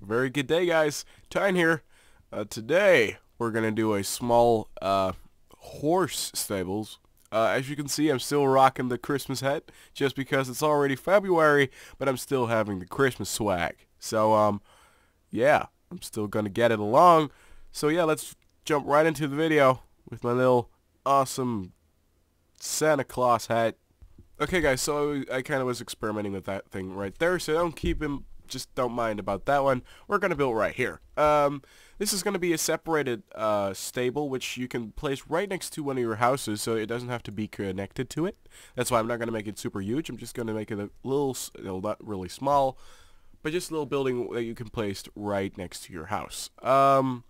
Very good day, guys. Tyne here. Today we're gonna do a small horse stables. As you can see, I'm still rocking the Christmas hat just because it's already February, but I'm still having the Christmas swag. So yeah, I'm still gonna get it along. So yeah, let's jump right into the video with my little awesome Santa Claus hat. Okay, guys, so I kind of was experimenting with that thing right there, so don't keep him. Just don't mind about that one. We're going to build right here. This is going to be a separated stable, which you can place right next to one of your houses, so it doesn't have to be connected to it. That's why I'm not going to make it super huge. I'm just going to make it a little, not really small, but just a little building that you can place right next to your house. What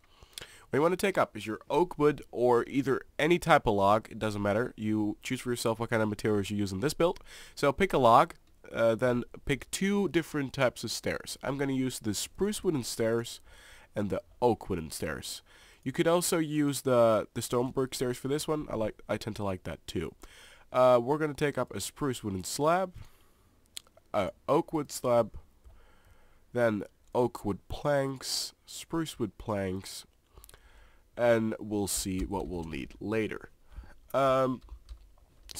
you want to take up is your oak wood or either any type of log. It doesn't matter. You choose for yourself what kind of materials you use in this build. So pick a log. Then pick two different types of stairs. I'm going to use the spruce wooden stairs and the oak wooden stairs. You could also use the stone brick stairs for this one. I tend to like that too. We're going to take up a spruce wooden slab, a oak wood slab, then oak wood planks, spruce wood planks, and we'll see what we'll need later. So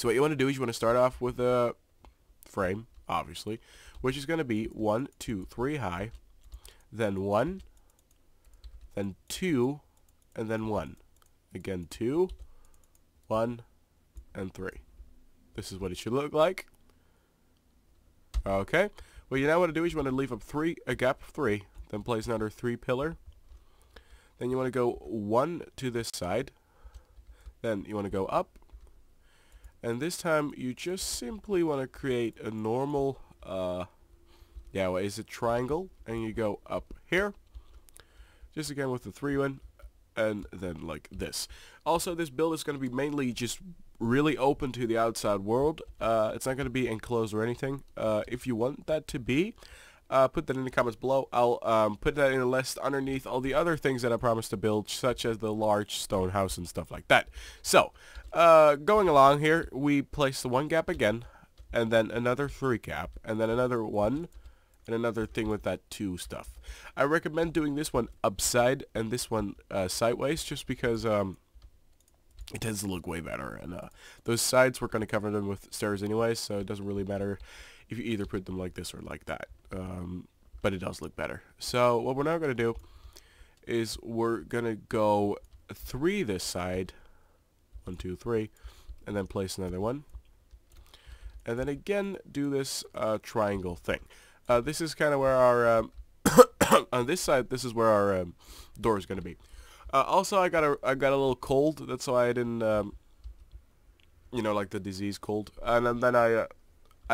what you want to do is you want to start off with a frame, obviously, which is going to be 1, 2, 3 high, then 1, then 2, and then 1. Again, 2, 1, and 3. This is what it should look like. Okay. What you now want to do is you want to leave a gap of 3, then place another 3 pillar. Then you want to go 1 to this side. Then you want to go up. And this time you just simply want to create a normal, what is it, triangle. And you go up here. Just again with the 3 one. And then like this. Also, this build is going to be mainly just really open to the outside world. It's not going to be enclosed or anything. If you want that to be, put that in the comments below. I'll put that in a list underneath all the other things that I promised to build, such as the large stone house and stuff like that. So, going along here, we place the 1 gap again, and then another 3 gap, and then another 1, and another thing with that 2 stuff. I recommend doing this one upside and this one sideways, just because it tends to look way better. And those sides, we're going to cover them with stairs anyway, so it doesn't really matter if you either put them like this or like that. But it does look better. So what we're now going to do is we're going to go 3 this side. 1, 2, 3. And then place another 1. And then again do this triangle thing. This is kind of where our... on this side, this is where our door is going to be. Also, I got a little cold. That's why I didn't... like the disease cold. And then I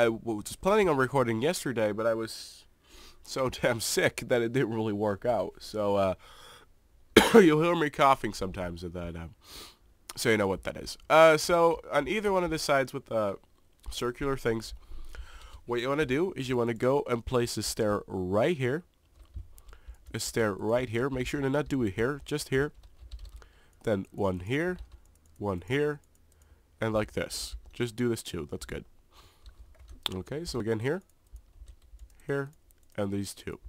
was planning on recording yesterday, but I was so damn sick that it didn't really work out. So you'll hear me coughing sometimes at that. So you know what that is. So on either one of the sides with circular things, what you want to do is you want to go and place a stair right here. A stair right here. Make sure to not do it here, just here. Then 1 here, 1 here, and like this. Just do this too. That's good. Okay, so again here, and these 2.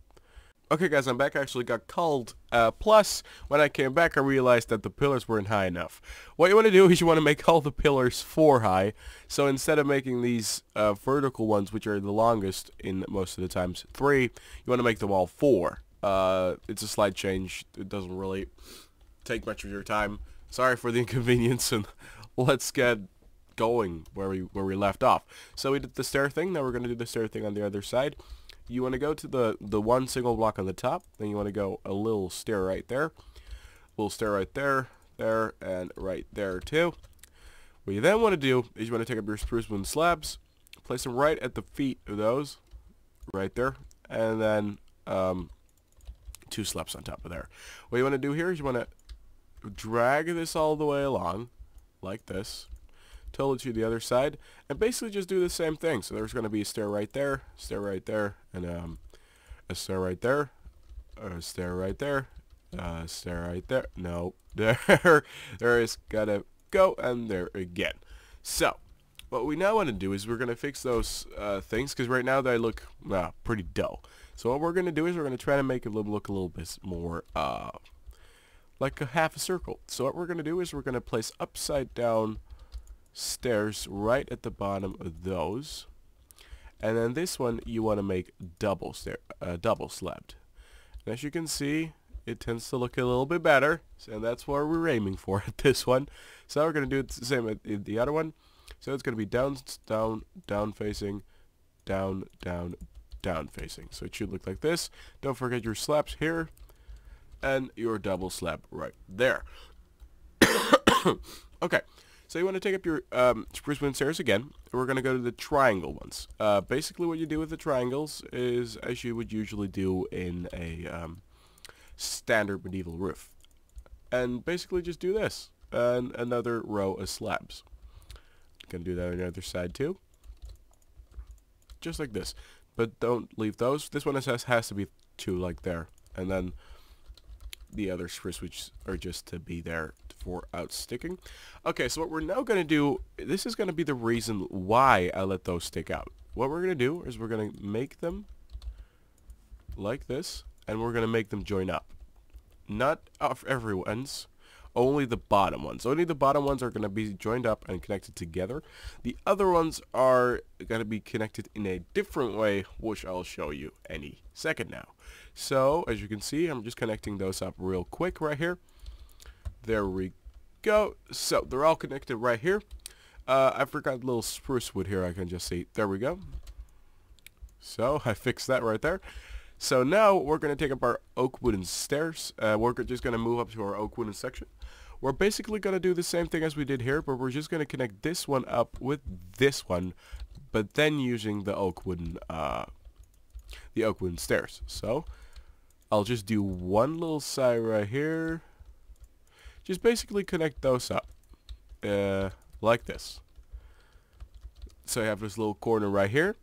Okay, guys, I'm back. I actually got called. Plus, when I came back, I realized that the pillars weren't high enough. What you want to do is you want to make all the pillars 4 high. So instead of making these vertical ones, which are the longest in most of the times, 3, you want to make them all 4. It's a slight change. It doesn't really take much of your time. Sorry for the inconvenience, and let's get going where we left off. So we did the stair thing. Now we're going to do the stair thing on the other side. You want to go to the 1 single block on the top. Then you want to go a little stair right there. A little stair right there, there, and right there too. What you then want to do is you want to take up your spruce wooden slabs, place them right at the feet of those, right there, and then 2 slabs on top of there. What you want to do here is you want to drag this all the way along, like this, till to the other side, and basically just do the same thing. So there's going to be a stair right there, and a stair right there, a stair right there, a stair right there. No, there is gotta go, and there again. So what we now want to do is we're going to fix those things, because right now they look pretty dull. So what we're going to do is we're going to try to make it look a little bit more like a half a circle. So what we're going to do is we're going to place upside down stairs right at the bottom of those. And then this one you want to make double slabbed. And as you can see, it tends to look a little bit better, and that's what we're aiming for at this one. So we're going to do the same at the other one. So it's going to be down, down, down facing, down, down, down facing. So it should look like this. Don't forget your slabs here and your double slab right there. Okay, so you want to take up your spruce wood stairs again. We're going to go to the triangle ones. Basically what you do with the triangles is as you would usually do in a standard medieval roof. And basically just do this. And another row of slabs. Going to do that on the other side too. Just like this. But don't leave those. This one has to be 2 like there. And then the other spruce which are just to be there for outsticking. Okay, so what we're now going to do, this is going to be the reason why I let those stick out. What we're going to do is we're going to make them like this, and we're going to make them join up. Not of everyone's, only the bottom ones. Only the bottom ones are going to be joined up and connected together. The other ones are going to be connected in a different way, which I'll show you any second now. So, as you can see, I'm just connecting those up real quick right here. There we go. So, they're all connected right here. I forgot a little spruce wood here. I can just see. There we go. So, I fixed that right there. So, now we're going to take up our oak wooden stairs. We're just going to move up to our oak wooden section. We're basically going to do the same thing as we did here, but we're just going to connect this one up with this one, but then using the oak wooden stairs. So, I'll just do one little side right here. Just basically connect those up. Like this. So I have this little corner right here.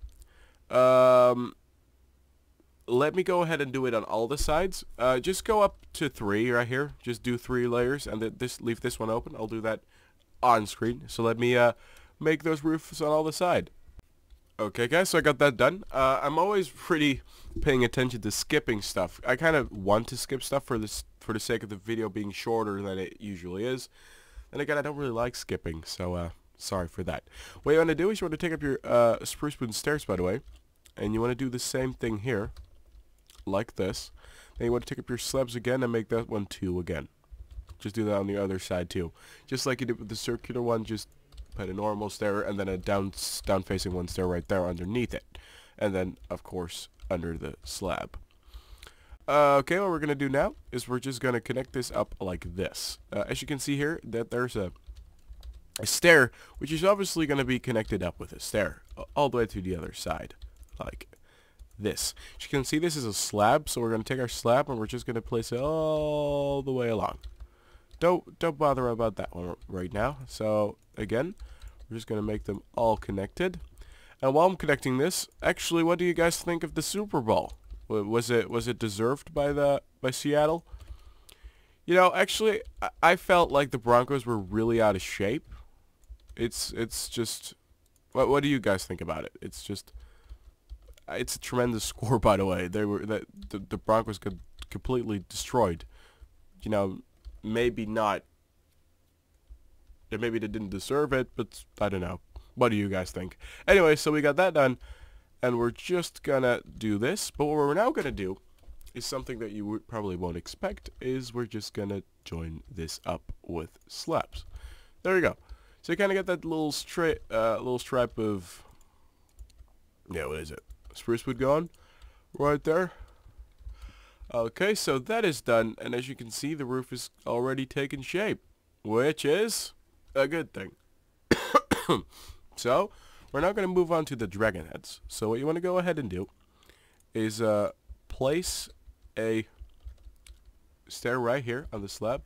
Let me go ahead and do it on all the sides. Just go up to 3 right here. Just do 3 layers and leave this one open. I'll do that on screen. So let me make those roofs on all the side. Okay guys, so I got that done. I'm always pretty paying attention to skipping stuff. I kind of want to skip stuff for the sake of the video being shorter than it usually is. And again, I don't really like skipping, so sorry for that. What you want to do is you want to take up your spruce wooden stairs, by the way, and you want to do the same thing here, like this. Then you want to take up your slabs again and make that one 2 again. Just do that on the other side too. Just like you did with the circular one, just put a normal stair and then a down facing one stair right there underneath it. And then, of course, under the slab. Okay, what we're going to do now is we're just going to connect this up like this. As you can see here, that there's a stair, which is obviously going to be connected up with a stair all the way to the other side, like this. As you can see, this is a slab, so we're going to take our slab and we're just going to place it all the way along. Don't bother about that one right now. So, again, we're just going to make them all connected. And while I'm connecting this, actually, what do you guys think of the Super Bowl? Was it deserved by Seattle? You know, actually, I felt like the Broncos were really out of shape. It's just, what do you guys think about it? It's a tremendous score, by the way. The Broncos got completely destroyed. You know, maybe not. Maybe they didn't deserve it, but I don't know. What do you guys think? Anyway, so we got that done, and we're just gonna do this. But what we're now gonna do is something that you probably won't expect. Is we're just gonna join this up with slabs. There you go. So you kind of get that little stripe of, yeah, what is it? Spruce wood going right there. Okay, so that is done, and as you can see, the roof is already taken shape, which is a good thing. So, we're now going to move on to the dragon heads. So what you want to go ahead and do is place a stair right here on the slab,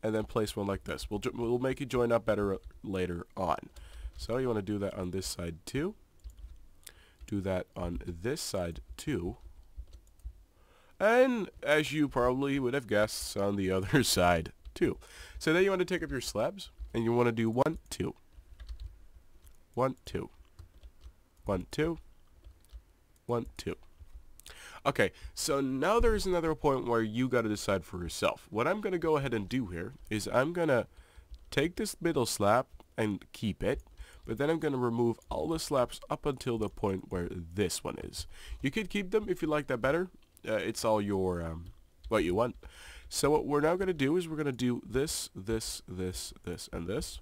and then place one like this. We'll make it join up better later on. So you want to do that on this side too. Do that on this side too. And as you probably would have guessed, on the other side too. So then you want to take up your slabs, and you want to do 1, 2. 1, 2. 1, 2. 1, 2. Okay, so now there's another point where you got to decide for yourself. What I'm going to go ahead and do here is I'm going to take this middle slab and keep it, but then I'm going to remove all the slabs up until the point where this one is. You could keep them if you like that better. It's all your what you want. So what we're now going to do is we're going to do this, this, this, this, and this.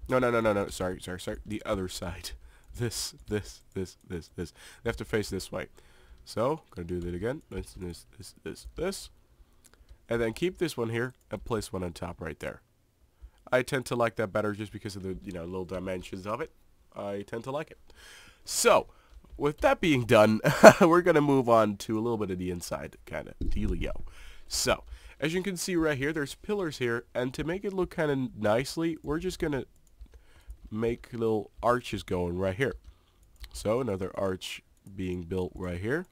No. Sorry. The other side. This. They have to face this way. So, going to do that again. This. And then keep this one here and place one on top right there. I tend to like that better just because of the, little dimensions of it. I tend to like it. So, with that being done, we're going to move on to a little bit of the inside kind of dealio. So, as you can see right here, there's pillars here, and to make it look kind of nicely, we're just going to make little arches going right here. So, another arch being built right here.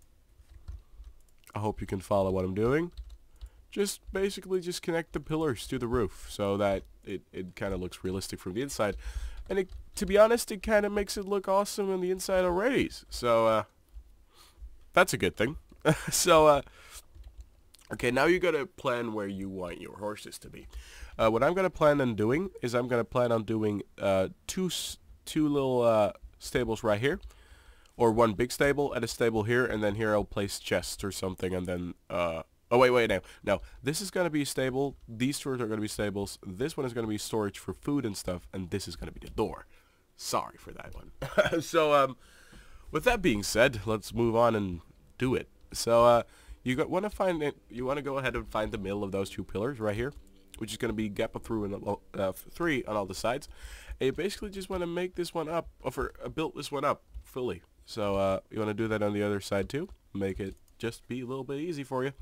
I hope you can follow what I'm doing. Just basically just connect the pillars to the roof so that it kind of looks realistic from the inside. And to be honest, it kind of makes it look awesome on the inside already. So, that's a good thing. So, okay, now you got to plan where you want your horses to be. What I'm going to plan on doing is I'm going to plan on doing two little stables right here. Or one big stable and a stable here, and then here I'll place chests or something, and then, oh, wait, no. This is going to be a stable, these two are going to be stables, this one is going to be storage for food and stuff, and this is going to be the door. Sorry for that one. So, with that being said, let's move on and do it. So, you want to go ahead and find the middle of those two pillars right here, which is going to be gap of 3 on all the sides. And you basically just want to make this one up, or build this one up fully. So, you want to do that on the other side too. Make it just be a little bit easy for you.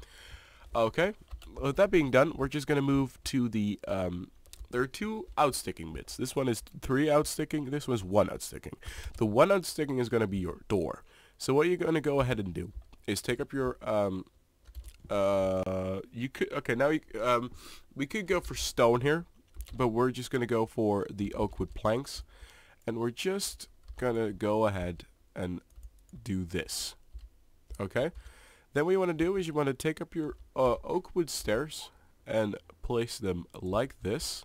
Okay. With that being done, we're just going to move to the, there are 2 outsticking bits. This one is 3 outsticking. This one is 1 outsticking. The 1 outsticking is going to be your door. So what you're going to go ahead and do is take up your, we could go for stone here, but we're just going to go for the oak wood planks. And we're just going to go ahead and do this. Okay, then what you want to do is you want to take up your oak wood stairs and place them like this,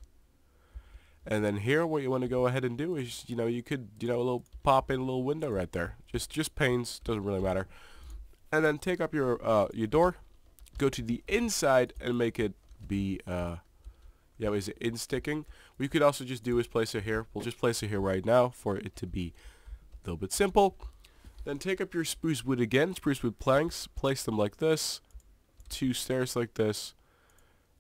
and then here what you want to go ahead and do is you could a little pop in a little window right there, just panes, doesn't really matter, and then take up your door, go to the inside and make it be is it in sticking. What you could also just do is place it here. We'll just place it here right now for it to be a little bit simple. Then take up your spruce wood again, spruce wood planks, place them like this, 2 stairs like this,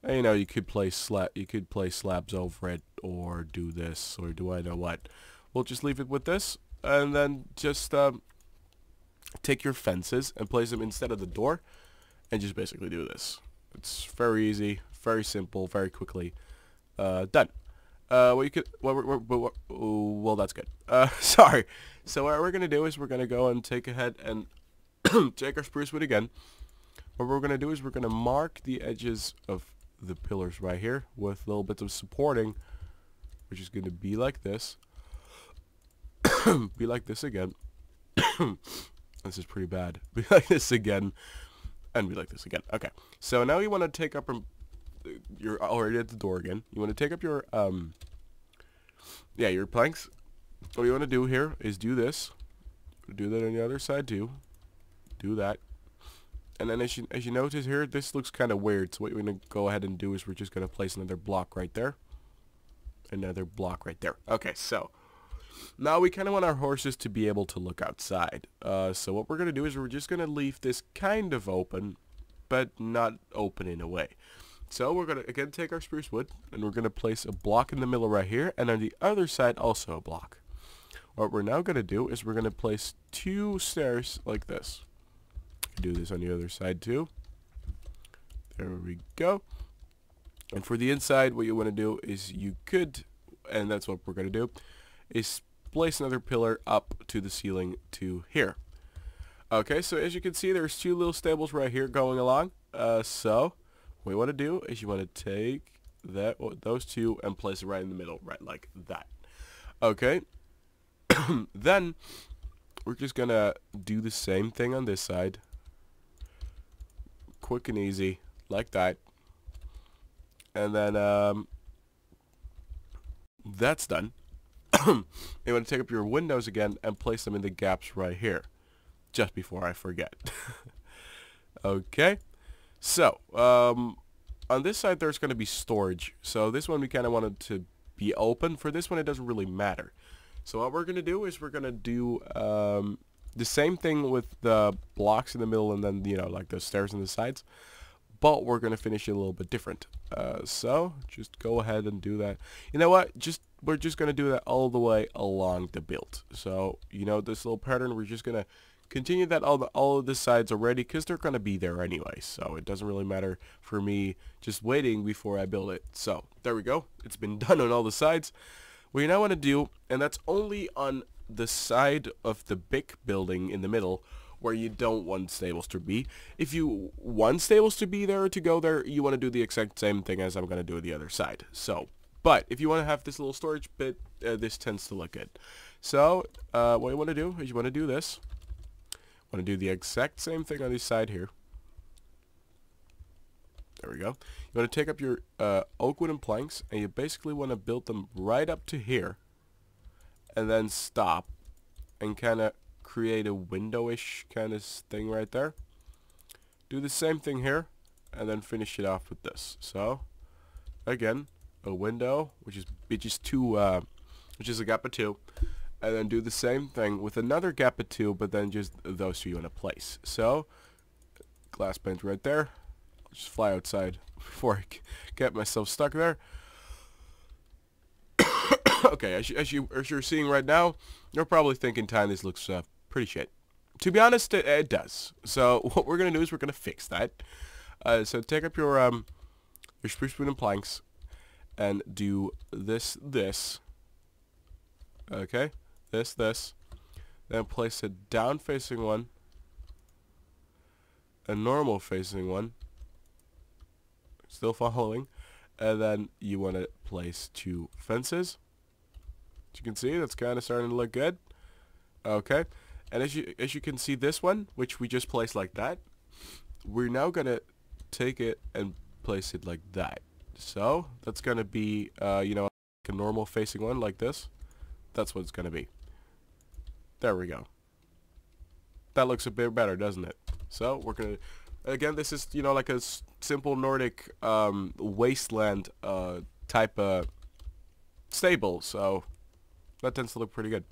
and you could place slabs over it, or do this, or do I know what. We'll just leave it with this, and then just take your fences and place them instead of the door, and just basically do this. It's very easy, very simple, very quickly done. Well, that's good. Sorry. So what we're gonna do is we're gonna go and take ahead and take our spruce wood again. What we're gonna do is we're gonna mark the edges of the pillars right here with little bits of supporting, which is gonna be like this. Be like this again. This is pretty bad. Be like this again, and be like this again. Okay. So now you want to take up you're already at the door again. You want to take up your your planks. What you want to do here is do this. Do that on the other side too. Do that. And then as you notice here, this looks kind of weird. So what you're going to go ahead and do is we're just going to place another block right there. Another block right there. Okay, so now we kind of want our horses to be able to look outside. So what we're going to do is we're just going to leave this kind of open, but not open in a way. So we're going to, again, take our spruce wood, and we're going to place a block in the middle right here, and on the other side also a block. What we're now going to do is we're going to place 2 stairs like this. Do this on the other side too. There we go. And for the inside, what you want to do is you could, and that's what we're going to do, is place another pillar up to the ceiling to here. Okay, so as you can see, there's 2 little stables right here going along. So what you want to do is you want to take those 2 and place it right in the middle, right like that. Okay. Then we're just gonna do the same thing on this side. quick and easy, like that. And then that's done. You want to take up your windows again and place them in the gaps right here, just before I forget. Okay, so on this side there's going to be storage. So this one we kind of wanted to be open. For this one it doesn't really matter. So what we're going to do is we're going to do the same thing with the blocks in the middle and then, you know, like the stairs on the sides. But we're going to finish it a little bit different. So just go ahead and do that. You know what? We're just going to do that all the way along the build. So, you know, this little pattern, we're just going to continue that all of the sides already because they're going to be there anyway. So it doesn't really matter for me just waiting before I build it. So there we go. It's been done on all the sides. What you now want to do, and that's only on the side of the big building in the middle, where you don't want stables to be. If you want stables to be there, to go there, you want to do the exact same thing as I'm going to do on the other side. So, but if you want to have this little storage bit, this tends to look good. So, what you want to do is you want to do this. Want to do the exact same thing on this side here. There we go. You want to take up your oak wooden planks, and you basically want to build them right up to here, and then stop, and kind of create a window-ish kind of thing right there. Do the same thing here, and then finish it off with this. So, again, a window, which is a gap of 2, and then do the same thing with another gap of 2, but then just those 2 you want to place. So, glass panes right there. I'll just fly outside before I get myself stuck there. Okay, as you're seeing right now, you're probably thinking, Ty, this looks pretty shit. To be honest, it does. So what we're gonna do is we're gonna fix that. So take up your spruce wooden planks and do this. Okay, this. Then place a down facing one, a normal facing one. Still following, and then you want to place 2 fences. As you can see, that's kind of starting to look good. Okay, and as you can see, this one, which we just placed like that, we're now gonna take it and place it like that. So that's gonna be you know, like a normal facing one like this. That's what it's gonna be. There we go. That looks a bit better, doesn't it? So we're gonna, again, this is, you know, like a simple Nordic wasteland type of stable. So that tends to look pretty good.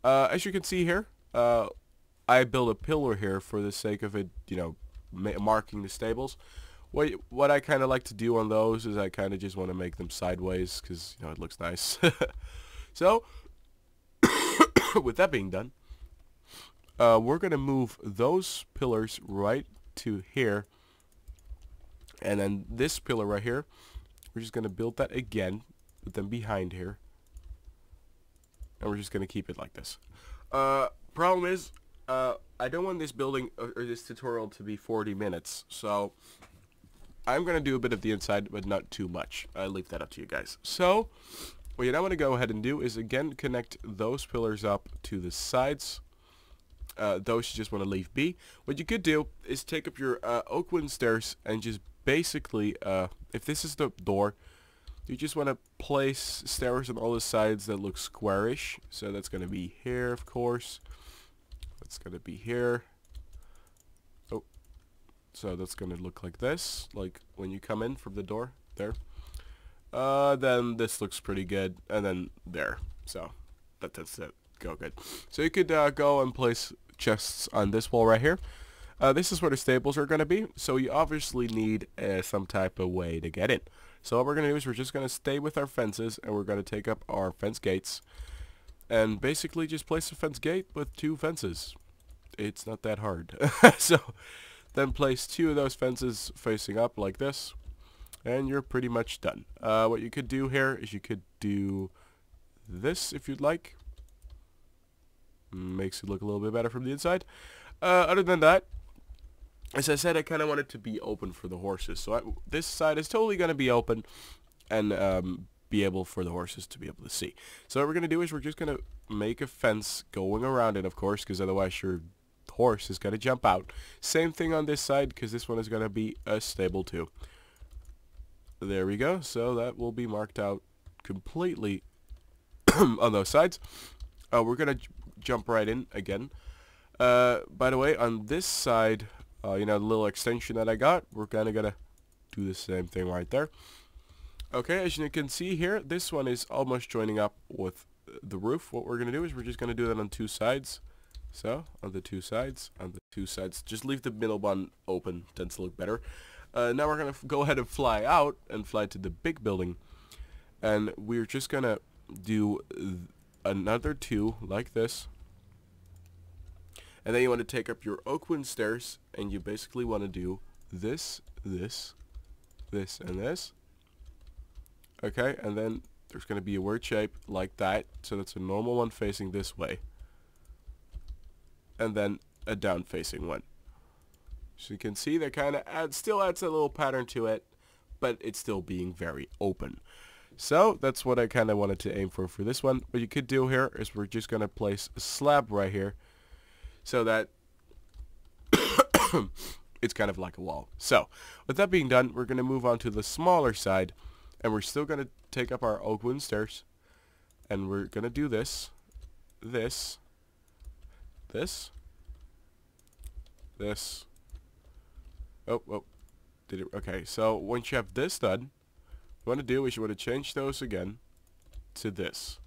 As you can see here, I built a pillar here for the sake of it, you know, marking the stables. What I kind of like to do on those is I kind of just want to make them sideways because, you know, it looks nice. So, with that being done, we're going to move those pillars right to here. And then this pillar right here, we're just going to build that again, but then behind here. And we're just going to keep it like this. Problem is, I don't want this building or this tutorial to be 40 minutes. So I'm going to do a bit of the inside, but not too much. I'll leave that up to you guys. So what you now want to go ahead and do is, again, connect those pillars up to the sides. Those you just want to leave be. What you could do is take up your oak wooden stairs and just basically, if this is the door, you just want to place stairs on all the sides that look squarish. So that's going to be here, of course. That's going to be here. Oh, so that's going to look like this, like when you come in from the door, there. Then this looks pretty good, and then there. So that's it. Go good. So you could go and place chests on this wall right here. This is where the stables are going to be, so you obviously need some type of way to get in. So what we're going to do is we're just going to stay with our fences, and we're going to take up our fence gates, and basically just place a fence gate with 2 fences. It's not that hard. So then place 2 of those fences facing up like this, and you're pretty much done. What you could do here is you could do this if you'd like. Makes it look a little bit better from the inside. Other than that, as I said, I kind of want it to be open for the horses. So this side is totally going to be open and be able for the horses to be able to see. So what we're going to do is we're just going to make a fence going around it, of course, because otherwise your horse is going to jump out. Same thing on this side, because this one is going to be stable too. There we go. So that will be marked out completely on those sides. We're going to jump right in again. By the way, on this side, you know, the little extension that I got, we're kind of going to do the same thing right there. Okay, as you can see here, this one is almost joining up with the roof. What we're going to do is we're just going to do that on two sides. So, on the two sides, just leave the middle one open, tends to look better. Now we're going to go ahead and fly out and fly to the big building. And we're just going to do another two like this. And then you want to take up your oak-wood stairs, and you basically want to do this, this, this, and this. Okay, and then there's going to be a weird shape like that. So that's a normal one facing this way. And then a down-facing one. So you can see that kind of still adds a little pattern to it, but it's still being very open. So that's what I kind of wanted to aim for this one. What you could do here is we're just going to place a slab right here so that it's kind of like a wall. So with that being done, we're going to move on to the smaller side, and we're still going to take up our oak wooden stairs, and we're going to do this, this, this, this. Oh, did it? Okay, so once you have this done, what you want to do is you want to change those again to this.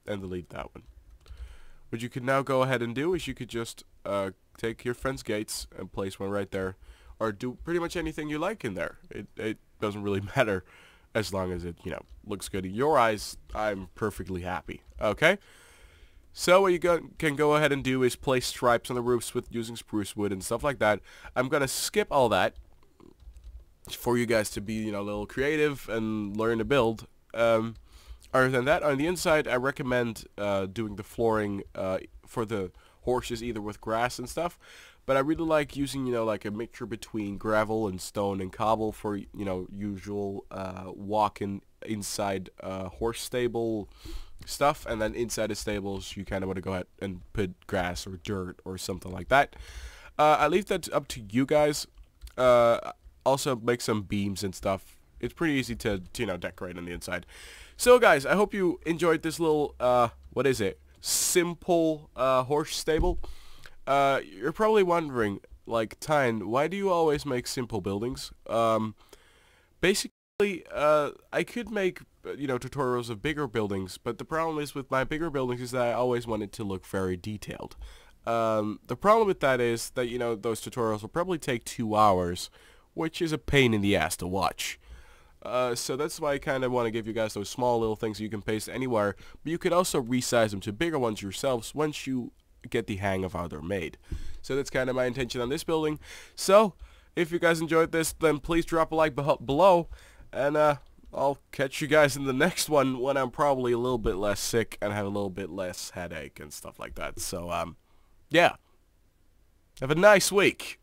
And delete that one. What you can now go ahead and do is you could just take your fence gates and place one right there. Or do pretty much anything you like in there. It doesn't really matter as long as it, you know, looks good in your eyes. I'm perfectly happy. Okay? So what you can go ahead and do is place stripes on the roofs with using spruce wood and stuff like that. I'm going to skip all that for you guys to be, you know, a little creative and learn to build. Other than that, on the inside, I recommend doing the flooring for the horses either with grass and stuff. But I really like using, you know, like a mixture between gravel and stone and cobble for, you know, usual walking inside horse stable stuff. And then inside the stables, you kind of want to go ahead and put grass or dirt or something like that. I leave that up to you guys. Also make some beams and stuff. It's pretty easy to, you know, decorate on the inside. So guys, I hope you enjoyed this little, what is it? Simple horse stable. You're probably wondering, like, Tyne, why do you always make simple buildings? Basically, I could make, you know, tutorials of bigger buildings, but the problem is with my bigger buildings is that I always want it to look very detailed. The problem with that is that, you know, those tutorials will probably take 2 hours, which is a pain in the ass to watch. So that's why I kind of want to give you guys those small little things you can paste anywhere, but you could also resize them to bigger ones yourselves once you get the hang of how they're made. So that's kind of my intention on this building. So if you guys enjoyed this, then please drop a like below, and I'll catch you guys in the next one when I'm probably a little bit less sick and have a little bit less headache and stuff like that. So yeah, have a nice week.